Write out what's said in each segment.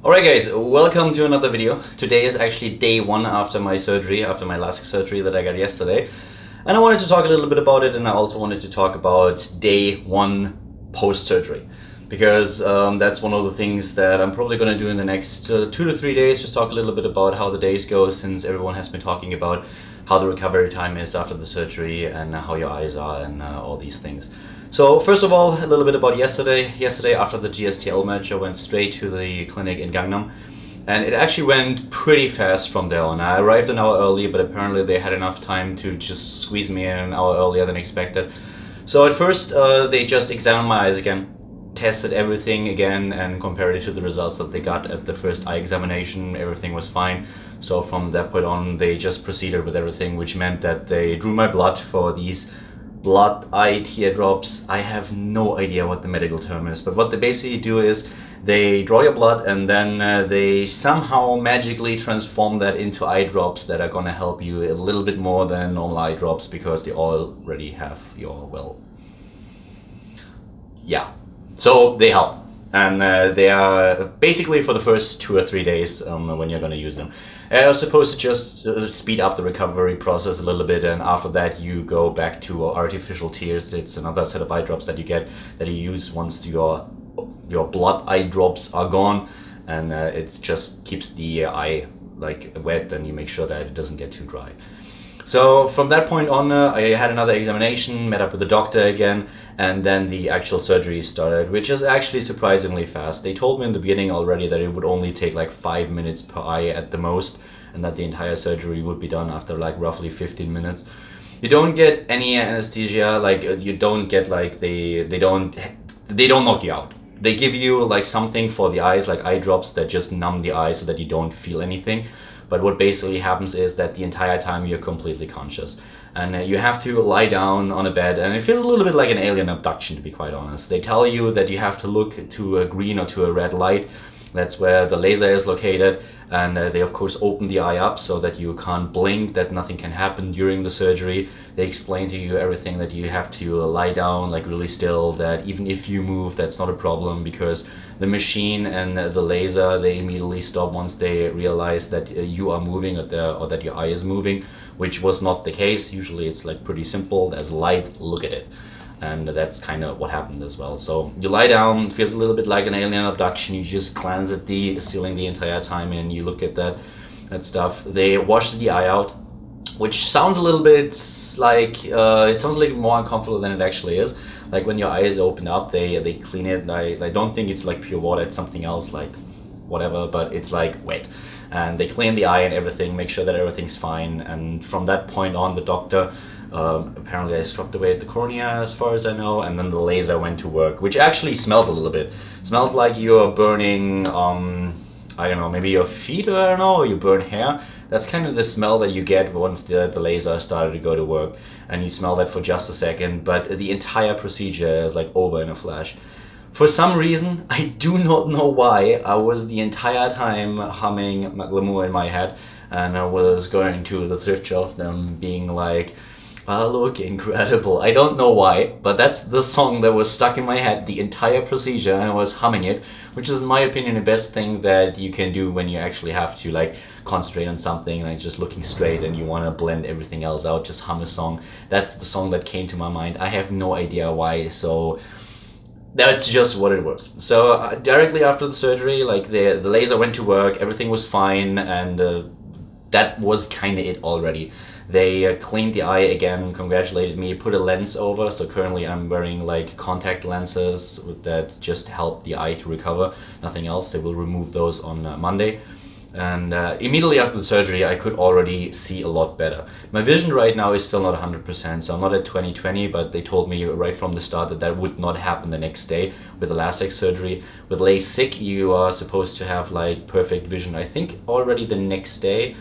Alright guys, welcome to another video. Today is actually day one after my surgery, after my Lasek surgery that I got yesterday. And I wanted to talk a little bit about it, and I also wanted to talk about day one post-surgery. Because that's one of the things that I'm probably going to do in the next 2 to 3 days, just talk a little bit about how the days go, since everyone has been talking about how the recovery time is after the surgery and how your eyes are and all these things. So first of all, a little bit about yesterday. Yesterday after the GSTL match, I went straight to the clinic in Gangnam, and it actually went pretty fast from there on. I arrived an hour early, but apparently they had enough time to just squeeze me in an hour earlier than expected. So at first they just examined my eyes again, tested everything again, and compared it to the results that they got at the first eye examination. Everything was fine. So from that point on, they just proceeded with everything, which meant that they drew my blood for these blood eye teardrops. I have no idea what the medical term is, but what they basically do is they draw your blood, and then they somehow magically transform that into eye drops that are gonna help you a little bit more than normal eye drops, because they already have your, well, yeah, so they help. And they are basically for the first 2 or 3 days when you're going to use them. Are supposed to just speed up the recovery process a little bit, and after that you go back to artificial tears. It's another set of eye drops that you get, that you use once your blood eye drops are gone, and it just keeps the eye like wet, and you make sure that it doesn't get too dry. So from that point on, I had another examination, met up with the doctor again, and then the actual surgery started, which is actually surprisingly fast. They told me in the beginning already that it would only take like 5 minutes per eye at the most, and that the entire surgery would be done after like roughly 15 minutes. You don't get any anesthesia, like you don't get like they don't knock you out. They give you like something for the eyes, like eye drops that just numb the eye so that you don't feel anything. But what basically happens is that the entire time you're completely conscious, and you have to lie down on a bed, and it feels a little bit like an alien abduction, to be quite honest. They tell you that you have to look to a green or to a red light. That's where the laser is located, and they of course open the eye up so that you can't blink, that nothing can happen during the surgery. They explain to you everything, that you have to lie down like really still, that even if you move, that's not a problem, because the machine and the laser, they immediately stop once they realize that you are moving or that your eye is moving, which was not the case. Usually it's like pretty simple. There's light, look at it. And that's kind of what happened as well. So you lie down, it feels a little bit like an alien abduction. You just glance at the ceiling the entire time, and you look at that stuff. They wash the eye out, which sounds a little bit like it sounds like more uncomfortable than it actually is. Like when your eye is opened up, they clean it. I don't think it's like pure water. It's something else, like whatever, but it's like wet. And they clean the eye and everything, make sure that everything's fine. And from that point on, the doctor apparently I struck away at the cornea, as far as I know, and then the laser went to work, which actually smells a little bit. It smells like you're burning I don't know, maybe your feet, or I don't know, or you burn hair. That's kind of the smell that you get once the laser started to go to work, and you smell that for just a second, but the entire procedure is like over in a flash. For some reason, I do not know why, I was the entire time humming Glamour in my head, and I was going to the thrift shop and being like, "I look incredible." I don't know why, but that's the song that was stuck in my head the entire procedure, and I was humming it, which is in my opinion the best thing that you can do when you actually have to like concentrate on something, like just looking straight and you want to blend everything else out. Just hum a song. That's the song that came to my mind. I have no idea why, so that's just what it was. So directly after the surgery, like the laser went to work, everything was fine, and that was kind of it already. They cleaned the eye again, congratulated me, put a lens over, so currently I'm wearing like contact lenses that just help the eye to recover, nothing else. They will remove those on Monday. And immediately after the surgery, I could already see a lot better. My vision right now is still not 100%, so I'm not at 20/20, but they told me right from the start that that would not happen the next day with the Lasek surgery. With Lasik, you are supposed to have like perfect vision, I think already the next day.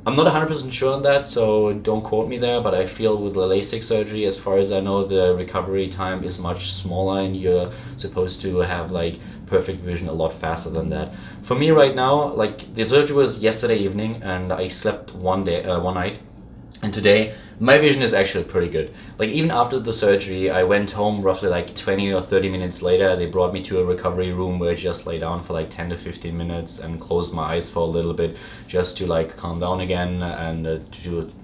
I'm not 100% sure on that, so don't quote me there, but I feel with the Lasik surgery, as far as I know, the recovery time is much smaller, and you're supposed to have like perfect vision a lot faster than that. For me right now, like the surgery was yesterday evening, and I slept one night, and today My vision is actually pretty good. Like even after the surgery, I went home roughly like 20 or 30 minutes later. They brought me to a recovery room where I just lay down for like 10 to 15 minutes and closed my eyes for a little bit just to like calm down again and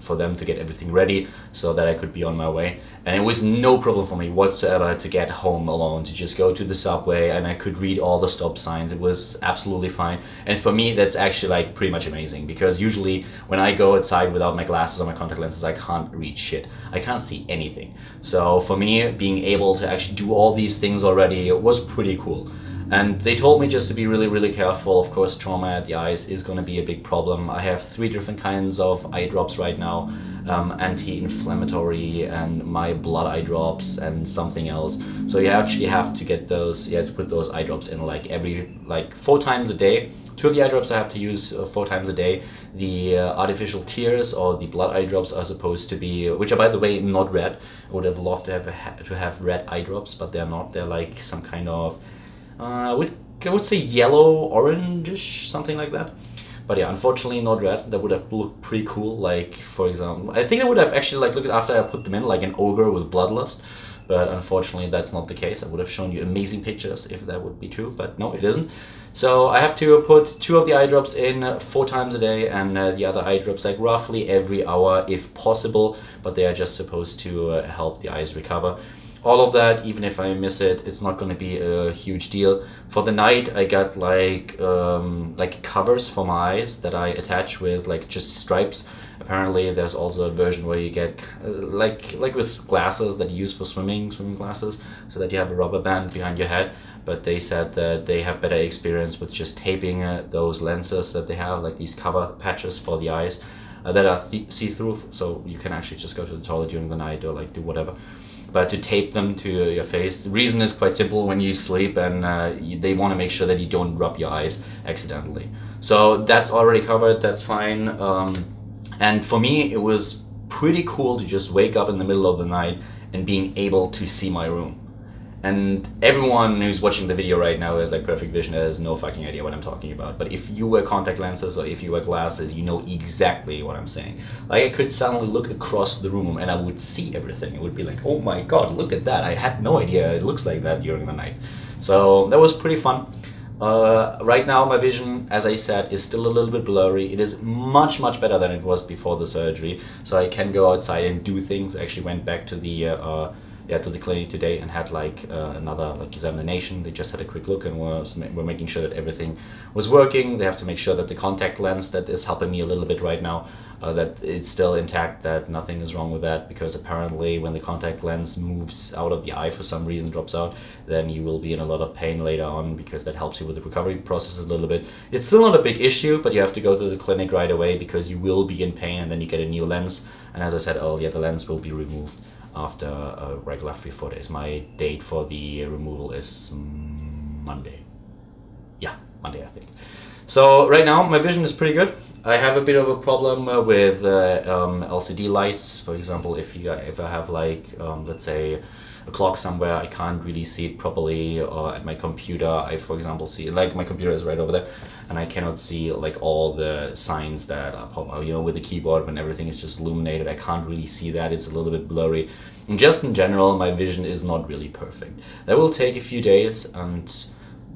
for them to get everything ready so that I could be on my way. And it was no problem for me whatsoever to get home alone, to just go to the subway and I could read all the stop signs. It was absolutely fine. And for me, that's actually like pretty much amazing, because usually when I go outside without my glasses or my contact lenses, I can't read shit. I can't see anything. So for me, being able to actually do all these things already was pretty cool. And they told me just to be really, really careful. Of course, trauma at the eyes is going to be a big problem. I have 3 different kinds of eye drops right now. Anti-inflammatory and my blood eye drops and something else. So you actually have to get those, you have to put those eye drops in like 4 times a day. 2 of the eye drops I have to use 4 times a day. The artificial tears or the blood eye drops are supposed to be, which are by the way not red. I would have loved to have red eye drops, but they're not. They're like some kind of I would say yellow, orangish, something like that. But yeah, unfortunately not red. That would have looked pretty cool. Like, for example, I think I would have actually like looked after I put them in like an ogre with bloodlust. But unfortunately that's not the case. I would have shown you amazing pictures if that would be true, but no, it isn't. So I have to put 2 of the eye drops in 4 times a day, and the other eye drops like roughly every hour if possible, but they are just supposed to help the eyes recover. All of that, even if I miss it, it's not going to be a huge deal. For the night, I got like covers for my eyes that I attach with like just stripes. Apparently, there's also a version where you get like with glasses that you use for swimming glasses, so that you have a rubber band behind your head. But they said that they have better experience with just taping those lenses that they have, like these cover patches for the eyes that are see-through, so you can actually just go to the toilet during the night or like do whatever. But to tape them to your face, the reason is quite simple. When you sleep, and they want to make sure that you don't rub your eyes accidentally. So that's already covered, that's fine. And for me, it was pretty cool to just wake up in the middle of the night and being able to see my room. And everyone who's watching the video right now has like perfect vision, has no fucking idea what I'm talking about. But if you wear contact lenses or if you wear glasses, you know exactly what I'm saying. Like I could suddenly look across the room and I would see everything. It would be like, oh my god, look at that. I had no idea it looks like that during the night. So that was pretty fun. Right now my vision, as I said, is still a little bit blurry. It is much better than it was before the surgery. So I can go outside and do things. I actually went back to the to the clinic today and had like another like examination. They just had a quick look and were making sure that everything was working. They have to make sure that the contact lens that is helping me a little bit right now, that it's still intact, that nothing is wrong with that, because apparently when the contact lens moves out of the eye for some reason, drops out, then you will be in a lot of pain later on, because that helps you with the recovery process a little bit. It's still not a big issue, but you have to go to the clinic right away because you will be in pain, and then you get a new lens. And as I said earlier, the lens will be removed after a regular 3-4 days. My date for the removal is Monday. Yeah, Monday I think. So right now my vision is pretty good. I have a bit of a problem with LCD lights. For example, if I have like let's say a clock somewhere, I can't really see it properly, or at my computer I, for example, see like my computer is right over there and I cannot see like all the signs that are popping out, you know, with the keyboard when everything is just illuminated. I can't really see that. It's a little bit blurry, and just in general my vision is not really perfect. That will take a few days, and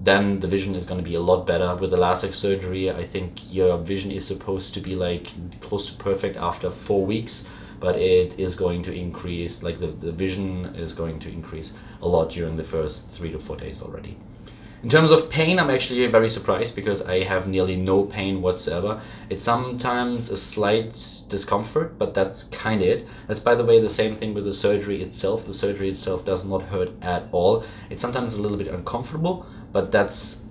then the vision is going to be a lot better. With the Lasek surgery, I think your vision is supposed to be like close to perfect after 4 weeks, but it is going to increase, like the vision is going to increase a lot during the first 3 to 4 days already. In terms of pain, I'm actually very surprised because I have nearly no pain whatsoever. It's sometimes a slight discomfort, but that's kind of it. That's, by the way, the same thing with the surgery itself. The surgery itself does not hurt at all. It's sometimes a little bit uncomfortable, but that's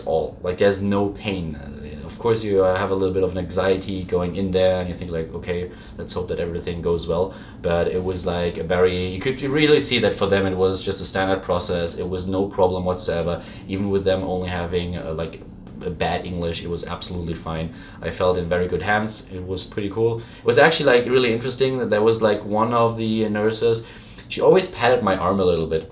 all. Like, there's no pain. Of course you have a little bit of an anxiety going in there, and you think like, okay, let's hope that everything goes well. But it was like you could really see that for them it was just a standard process. It was no problem whatsoever. Even with them only having like a bad English, it was absolutely fine. I felt in very good hands. It was pretty cool. It was actually like really interesting that there was like one of the nurses, she always patted my arm a little bit,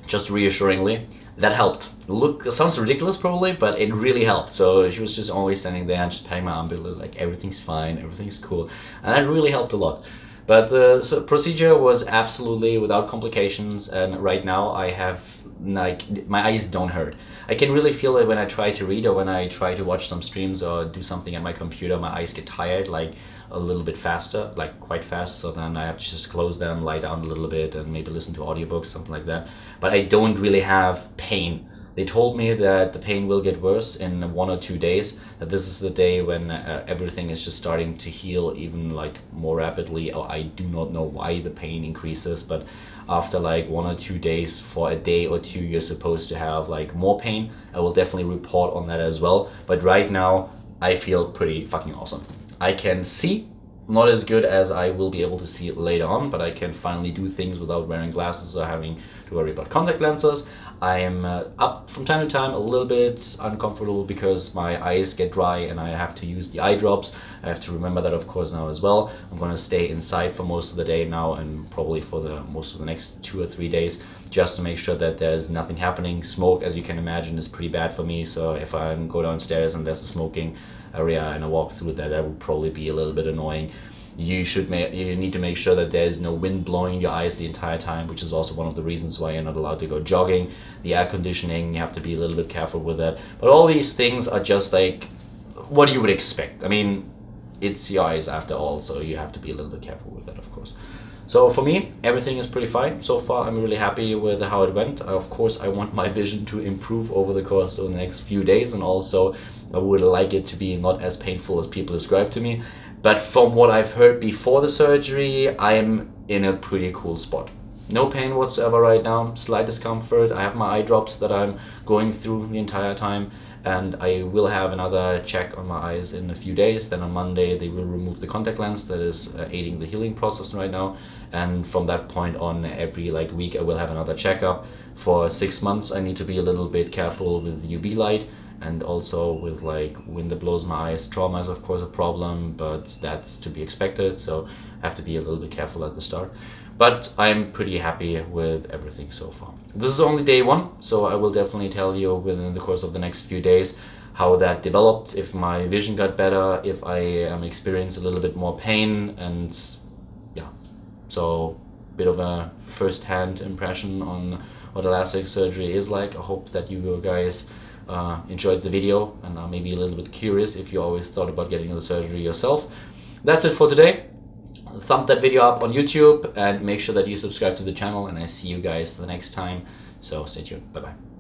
just reassuringly. That helped. Look, it sounds ridiculous probably, but it really helped. So she was just always standing there and just patting my arm, like everything's fine, everything's cool, and that really helped a lot. But the procedure was absolutely without complications, and right now I have, like, my eyes don't hurt. I can really feel it when I try to read or when I try to watch some streams or do something at my computer. My eyes get tired, like a little bit faster, like quite fast. So then I have to just close them, lie down a little bit, and maybe listen to audiobooks, something like that. But I don't really have pain. They told me that the pain will get worse in 1 or 2 days, that this is the day when everything is just starting to heal even like more rapidly. Or I do not know why the pain increases, but after like 1 or 2 days, for a day or two, you're supposed to have like more pain. I will definitely report on that as well. But right now, I feel pretty fucking awesome. I can see, not as good as I will be able to see it later on, but I can finally do things without wearing glasses or having to worry about contact lenses. I am up from time to time a little bit uncomfortable because my eyes get dry and I have to use the eye drops. I have to remember that, of course, now as well. I'm going to stay inside for most of the day now, and probably for the most of the next 2 or 3 days, just to make sure that there's nothing happening. Smoke, as you can imagine, is pretty bad for me, so if I go downstairs and there's a smoking area and I walk through that, that would probably be a little bit annoying. You need to make sure that there's no wind blowing in your eyes the entire time, which is also one of the reasons why you're not allowed to go jogging. The air conditioning, you have to be a little bit careful with that. But all these things are just like what you would expect. I mean, it's your eyes after all, so you have to be a little bit careful with that, of course. So for me, everything is pretty fine. So far, I'm really happy with how it went. Of course, I want my vision to improve over the course of the next few days, and also I would like it to be not as painful as people describe to me. But from what I've heard before the surgery, I'm in a pretty cool spot. No pain whatsoever right now, slight discomfort. I have my eye drops that I'm going through the entire time, and I will have another check on my eyes in a few days. Then on Monday they will remove the contact lens that is aiding the healing process right now, and from that point on, every week I will have another checkup. For 6 months I need to be a little bit careful with the UV light, and also with wind that blows my eyes. Trauma is of course a problem, but that's to be expected, so I have to be a little bit careful at the start. But I'm pretty happy with everything so far. This is only day 1, so I will definitely tell you within the course of the next few days how that developed, if my vision got better, if I experience a little bit more pain, and yeah. So a bit of a first-hand impression on what a Lasek surgery is like. I hope that you guys enjoyed the video and are maybe a little bit curious if you always thought about getting the surgery yourself. That's it for today. Thumb that video up on YouTube and make sure that you subscribe to the channel, and I see you guys the next time. So stay tuned. Bye bye.